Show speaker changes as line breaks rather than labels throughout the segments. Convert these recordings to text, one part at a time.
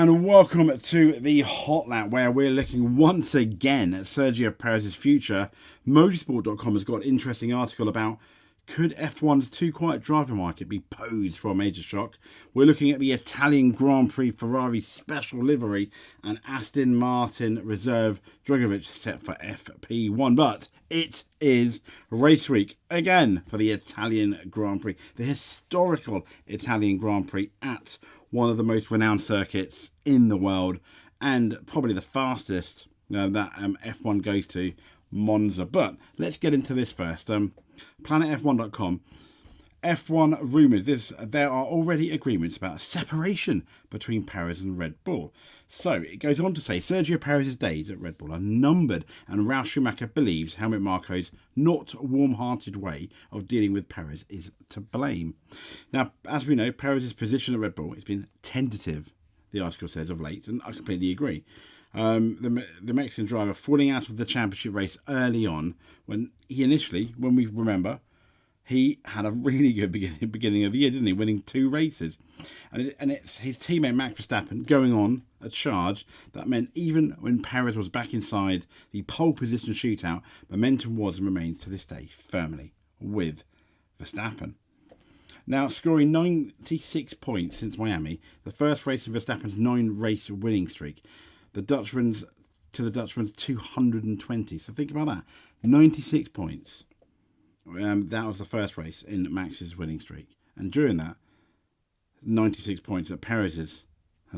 And welcome to the Hot Lap, where we're looking once again at Sergio Perez's future. Motorsport.com has got an interesting article about could F1's too quiet driver market be posed for a major shock. We're looking at the Italian Grand Prix Ferrari special livery and Aston Martin reserve Drugovich set for FP1. But it is race week again for the Italian Grand Prix, the historical Italian Grand Prix at one of the most renowned circuits in the world, and probably the fastest that F1 goes to, Monza. But let's get into this first. PlanetF1.com. F1 rumours. There are already agreements about separation between Perez and Red Bull. So it goes on to say Sergio Perez's days at Red Bull are numbered, and Ralf Schumacher believes Helmut Marko's not warm-hearted way of dealing with Perez is to blame. Now, as we know, Perez's position at Red Bull has been tentative, the article says, of late, and I completely agree. The Mexican driver falling out of the championship race early on when we remember, he had a really good beginning of the year, didn't he? Winning 2 races. And it's his teammate Max Verstappen going on a charge that meant even when Perez was back inside the pole position shootout, momentum was and remains to this day firmly with Verstappen. Now, scoring 96 points since Miami, the first race of Verstappen's 9-race winning streak, the Dutchman's 220. So think about that. 96 points. That was the first race in Max's winning streak. And during that, 96 points that Perez has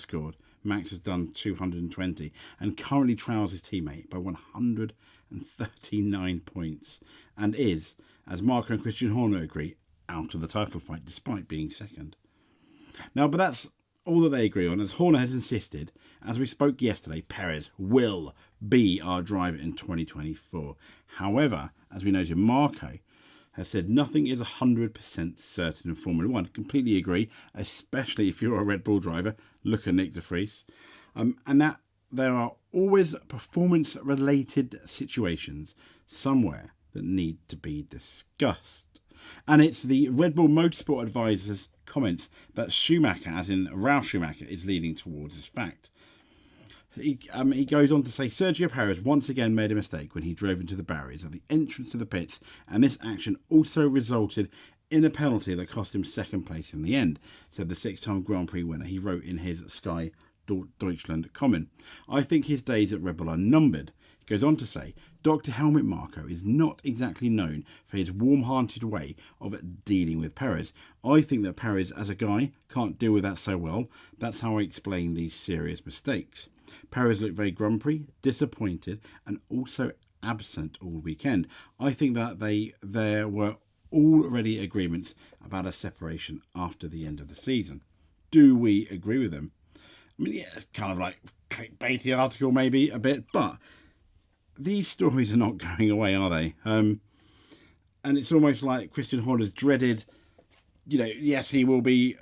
scored. Max has done 220 and currently trails his teammate by 139 points and is, as Marco and Christian Horner agree, out of the title fight despite being second. Now, but that's all that they agree on. As Horner has insisted, as we spoke yesterday, Perez will be our driver in 2024. However, as we noted, Marco has said nothing is 100% certain in Formula 1. Completely agree, especially if you're a Red Bull driver. Look at Nick de Vries. And that there are always performance-related situations somewhere that need to be discussed. And it's the Red Bull Motorsport Advisor's comments that Schumacher, as in Ralf Schumacher, is leaning towards this fact. He goes on to say Sergio Perez once again made a mistake when he drove into the barriers at the entrance to the pits, and this action also resulted in a penalty that cost him second place in the end, said the 6-time Grand Prix winner. He wrote in his Sky Deutschland comment. I think his days at Red Bull are numbered. He goes on to say Dr. Helmut Marko is not exactly known for his warm-hearted way of dealing with Perez. I think that Perez, as a guy, can't deal with that so well. That's how I explain these serious mistakes. Perez looked very grumpy, disappointed, and also absent all weekend. I think that there were already agreements about a separation after the end of the season. Do we agree with them? I mean, yeah, it's kind of like clickbaity article maybe a bit, but these stories are not going away, are they? And it's almost like Christian Horner's dreaded, yes, he will be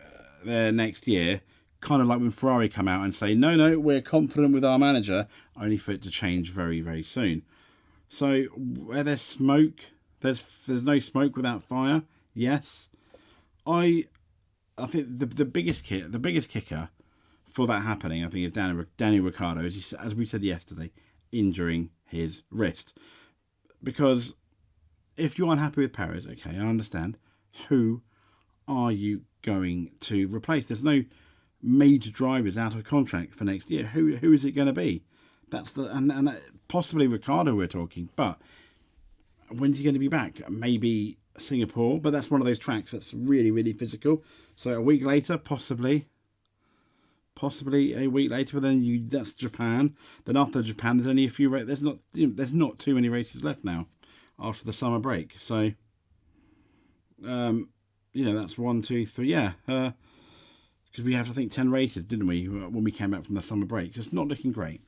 there next year. Kind of like when Ferrari come out and say, no, we're confident with our manager, only for it to change very, very soon. So where there's smoke, there's no smoke without fire. Yes, I think the biggest kicker for that happening, I think, is Danny Ricciardo, as we said yesterday, injuring his wrist. Because if you're unhappy with Perez, okay, I understand. Who are you going to replace? There's no major drivers out of contract for next year. Who is it going to be? That's possibly Ricciardo we're talking, but when's he going to be back? Maybe Singapore, but that's one of those tracks that's really, really physical. So a week later, possibly a week later, but then that's Japan. Then after Japan, there's only a few races. There's not too many races left now after the summer break. So, that's 1, 2, 3. Yeah. Because we have, I think, 10 races, didn't we, when we came back from the summer break. So it's not looking great,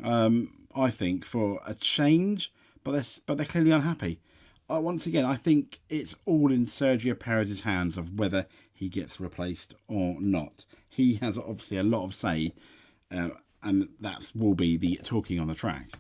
I think, for a change. But they're clearly unhappy. Once again, I think it's all in Sergio Perez's hands of whether he gets replaced or not. He has obviously a lot of say, and that will be the talking on the track.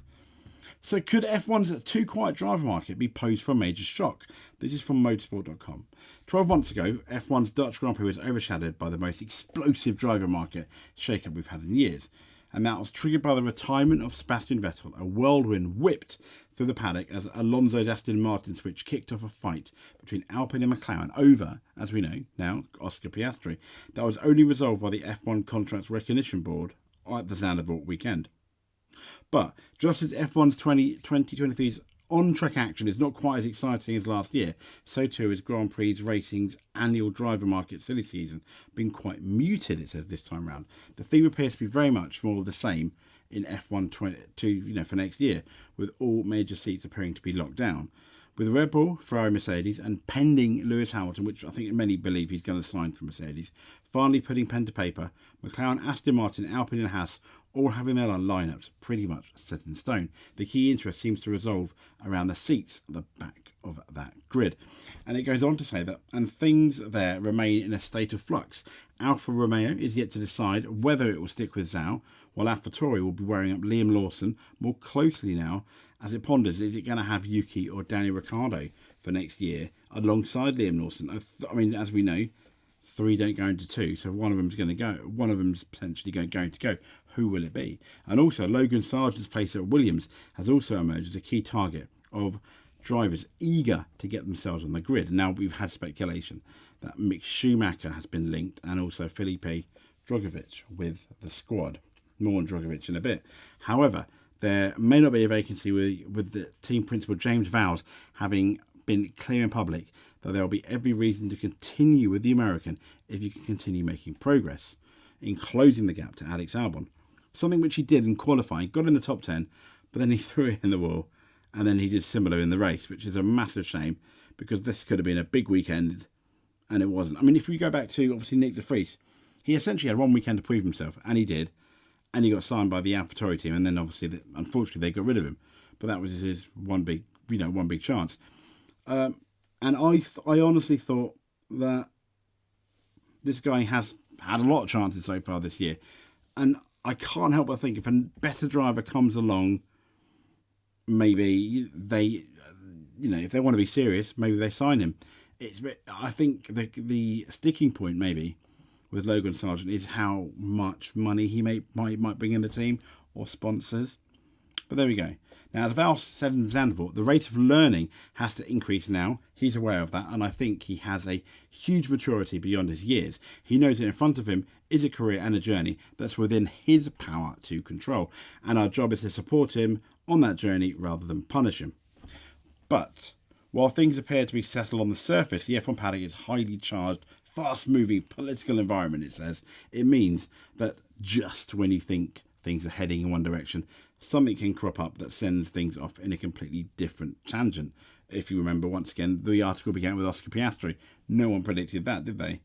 So could F1's too quiet driver market be posed for a major shock? This is from motorsport.com. 12 months ago, F1's Dutch Grand Prix was overshadowed by the most explosive driver market shake-up we've had in years. And that was triggered by the retirement of Sebastian Vettel. A whirlwind whipped through the paddock as Alonso's Aston Martin switch kicked off a fight between Alpine and McLaren over, as we know now, Oscar Piastri. That was only resolved by the F1 Contracts Recognition Board at the Zandvoort weekend. But just as F1's 2023's on-track action is not quite as exciting as last year, so too is Grand Prix Racing's annual driver market silly season been quite muted, it says, this time round. The theme appears to be very much more of the same in F1 for next year, with all major seats appearing to be locked down. With Red Bull, Ferrari, Mercedes, and pending Lewis Hamilton, which I think many believe he's going to sign for Mercedes, finally putting pen to paper, McLaren, Aston Martin, Alpine and Haas all having their lineups pretty much set in stone. The key interest seems to resolve around the seats at the back of that grid. And it goes on to say that, and things there remain in a state of flux. Alfa Romeo is yet to decide whether it will stick with Zhou, while AlphaTauri will be wearing up Liam Lawson more closely now as it ponders, is it going to have Yuki or Danny Ricciardo for next year alongside Liam Lawson? I mean, as we know, 3 don't go into 2, so one of them's going to go. One of them's potentially going to go. Who will it be? And also, Logan Sargent's place at Williams has also emerged as a key target of drivers eager to get themselves on the grid. And now we've had speculation that Mick Schumacher has been linked, and also Felipe Drugovich with the squad. More on Drugovich in a bit. However, there may not be a vacancy with the team principal James Vowles having been clear in public that there will be every reason to continue with the American if you can continue making progress in closing the gap to Alex Albon. Something which he did in qualifying, got in the top 10, but then he threw it in the wall, and then he did similar in the race, which is a massive shame because this could have been a big weekend, and it wasn't. I mean, if we go back to, obviously, Nick de Vries, he essentially had one weekend to prove himself, and he did, and he got signed by the AlphaTauri team, and then obviously, unfortunately, they got rid of him, but that was his one big chance. And I honestly thought that this guy has had a lot of chances so far this year, and I can't help but think if a better driver comes along, maybe they, if they want to be serious, maybe they sign him. I think the sticking point maybe with Logan Sargent is how much money he might bring in the team or sponsors. But there we go. Now, as Val said in Zandvoort, the rate of learning has to increase now. He's aware of that, and I think he has a huge maturity beyond his years. He knows that in front of him is a career and a journey that's within his power to control, and our job is to support him on that journey rather than punish him. But while things appear to be settled on the surface, the F1 paddock is highly charged, fast-moving political environment, it says. It means that just when you think things are heading in one direction, something can crop up that sends things off in a completely different tangent. If you remember, once again, the article began with Oscar Piastri. No one predicted that, did they?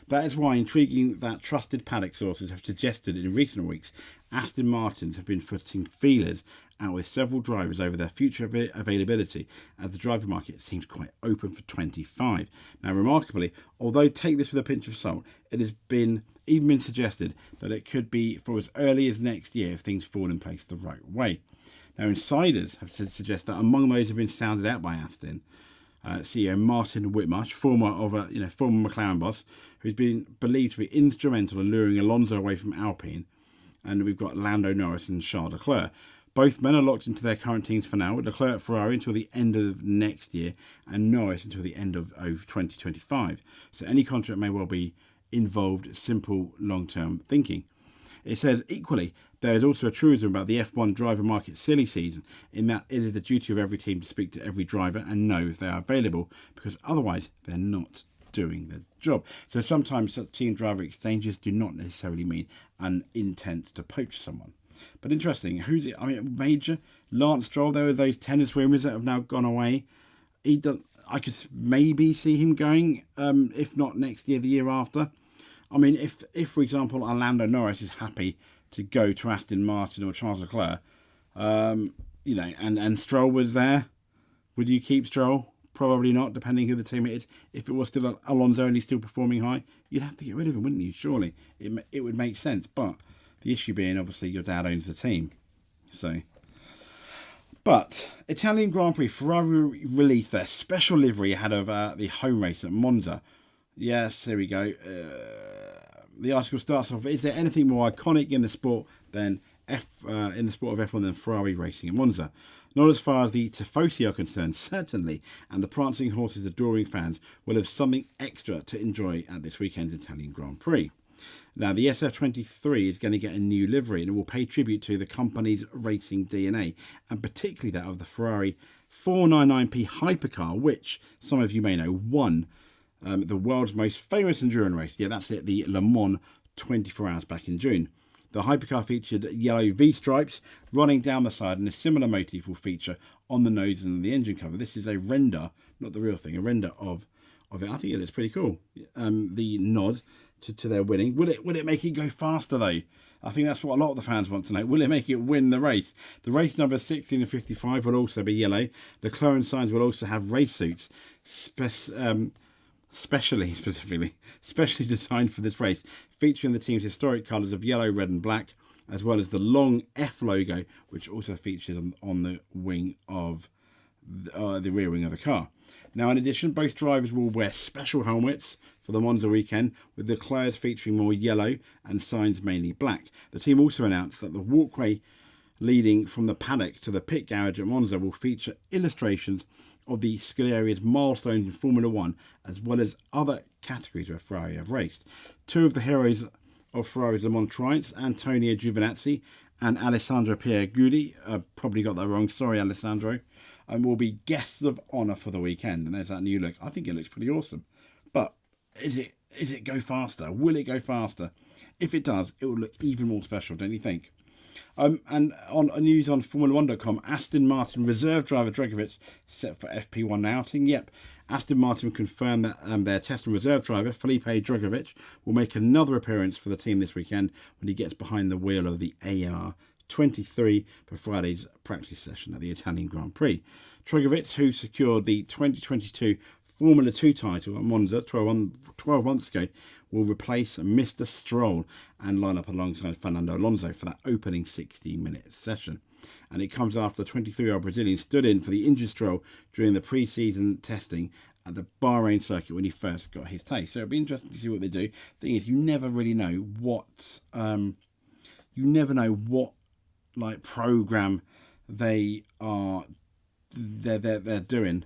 That is why intriguing that trusted paddock sources have suggested in recent weeks Aston Martins have been putting feelers out with several drivers over their future availability, as the driver market seems quite open for 25. Now, remarkably, although take this with a pinch of salt, it has even been suggested that it could be for as early as next year if things fall in place the right way. Now, insiders have suggested that among those who have been sounded out by Aston, CEO Martin Whitmarsh, former McLaren boss, who's been believed to be instrumental in luring Alonso away from Alpine, and we've got Lando Norris and Charles Leclerc. Both men are locked into their current teams for now, with Leclerc at Ferrari until the end of next year, and Norris until the end of 2025. So any contract may well be involved simple long-term thinking. It says, equally, there is also a truism about the F1 driver market silly season, in that it is the duty of every team to speak to every driver and know if they are available, because otherwise they're not doing their job. So sometimes such team driver exchanges do not necessarily mean an intent to poach someone. But interesting, who's it? I mean, Major, Lance Stroll, there are those tennis rumours that have now gone away. I could maybe see him going, if not next year, the year after. I mean, if for example, Lando Norris is happy to go to Aston Martin or Charles Leclerc, and Stroll was there, would you keep Stroll? Probably not, depending who the team it is. If it was still Alonso and he's still performing high, you'd have to get rid of him, wouldn't you? Surely. It would make sense. But the issue being, obviously, your dad owns the team. So, But Italian Grand Prix, Ferrari released their special livery ahead of the home race at Monza. Yes, here we go. The article starts off: is there anything more iconic in the sport than in the sport of F1 than Ferrari racing at Monza? Not as far as the Tifosi are concerned, certainly, and the prancing horses' adoring fans will have something extra to enjoy at this weekend's Italian Grand Prix. Now, the SF23 is going to get a new livery and it will pay tribute to the company's racing DNA, and particularly that of the Ferrari 499P hypercar, which some of you may know won the world's most famous endurance race. Yeah, that's it, the Le Mans 24 Hours back in June. The hypercar featured yellow V-stripes running down the side, and a similar motif will feature on the nose and the engine cover. This is a render, not the real thing, a render of it. I think it looks pretty cool. The nod to their winning. Will it make it go faster though? I think that's what a lot of the fans want to know. Will it make it win the race? The race number 16 and 55 will also be yellow. The McLaren signs will also have race suits, specially designed for this race, featuring the team's historic colours of yellow, red and black, as well as the long F logo, which also features on the wing of the rear wing of the car. Now, in addition, both drivers will wear special helmets for the Monza weekend, with the Leclerc's featuring more yellow and signs mainly black. The team also announced that the walkway leading from the paddock to the pit garage at Monza will feature illustrations of the Scuderia's milestones in Formula One, as well as other categories where Ferrari have raced. Two of the heroes of Ferrari's Le Mans triumphs, Antonio Giovinazzi and Alessandro Pierguidi, probably got that wrong, sorry Alessandro, and will be guests of honour for the weekend. And there's that new look. I think it looks pretty awesome. But is it go faster? Will it go faster? If it does, it will look even more special, don't you think? And on news on Formula1.com, Aston Martin reserve driver Drugovich set for FP1 outing. Yep, Aston Martin confirmed that their test and reserve driver Felipe Drugovich will make another appearance for the team this weekend when he gets behind the wheel of the AMR 23 for Friday's practice session at the Italian Grand Prix. Drugovich, who secured the 2022 Formula 2 title at Monza 12 months ago, will replace Mr. Stroll and line up alongside Fernando Alonso for that opening 60-minute session. And it comes after the 23-year-old Brazilian stood in for the injured Stroll during the pre-season testing at the Bahrain circuit when he first got his taste. So it'll be interesting to see what they do. The thing is, you never really know what like program they're doing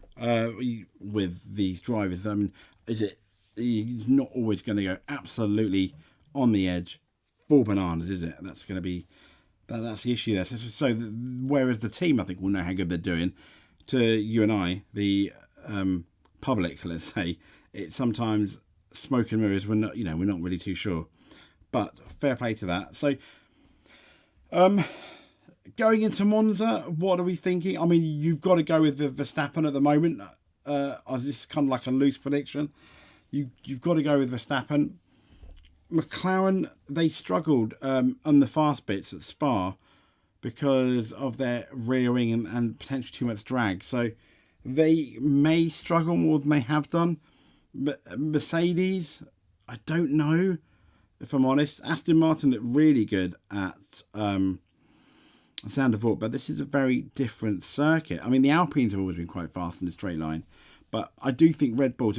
with these drivers. I mean, he's not always going to go absolutely on the edge, full bananas, is it? That's going to be that's the issue there. So whereas the team, I think, will know how good they're doing, to you and I, the public, let's say, it's sometimes smoke and mirrors. We're not really too sure, but fair play to that. So, going into Monza, what are we thinking? I mean, you've got to go with the Verstappen at the moment. This is kind of like a loose prediction. You've got to go with Verstappen. McLaren, they struggled on the fast bits at Spa because of their rearing and potentially too much drag. So they may struggle more than they have done. But Mercedes, I don't know, if I'm honest. Aston Martin looked really good at Zandvoort, but this is a very different circuit. I mean, the Alpines have always been quite fast in a straight line, but I do think Red Bull,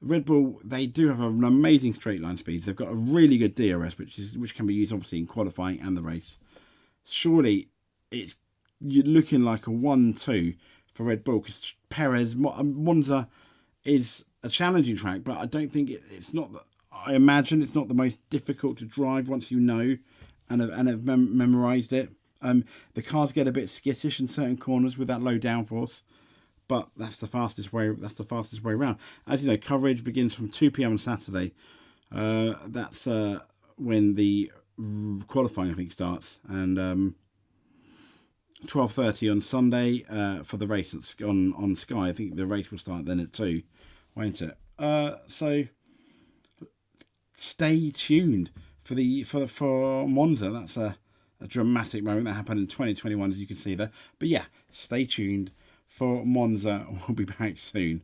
Red Bull, they do have an amazing straight line speed. They've got a really good DRS, which can be used obviously in qualifying and the race. Surely you're looking like a 1-2 for Red Bull, because Perez, Monza is a challenging track, but I don't think it's not. I imagine it's not the most difficult to drive once you know and have memorised it. The cars get a bit skittish in certain corners with that low downforce, but that's the fastest way. That's the fastest way around. As you know, coverage begins from 2 p.m. on Saturday. That's when the qualifying, I think, starts, and 12:30 on Sunday for the race on Sky. I think the race will start then at 2, won't it? So stay tuned for Monza. That's a dramatic moment that happened in 2021, as you can see there. But yeah, stay tuned for Monza. We'll be back soon.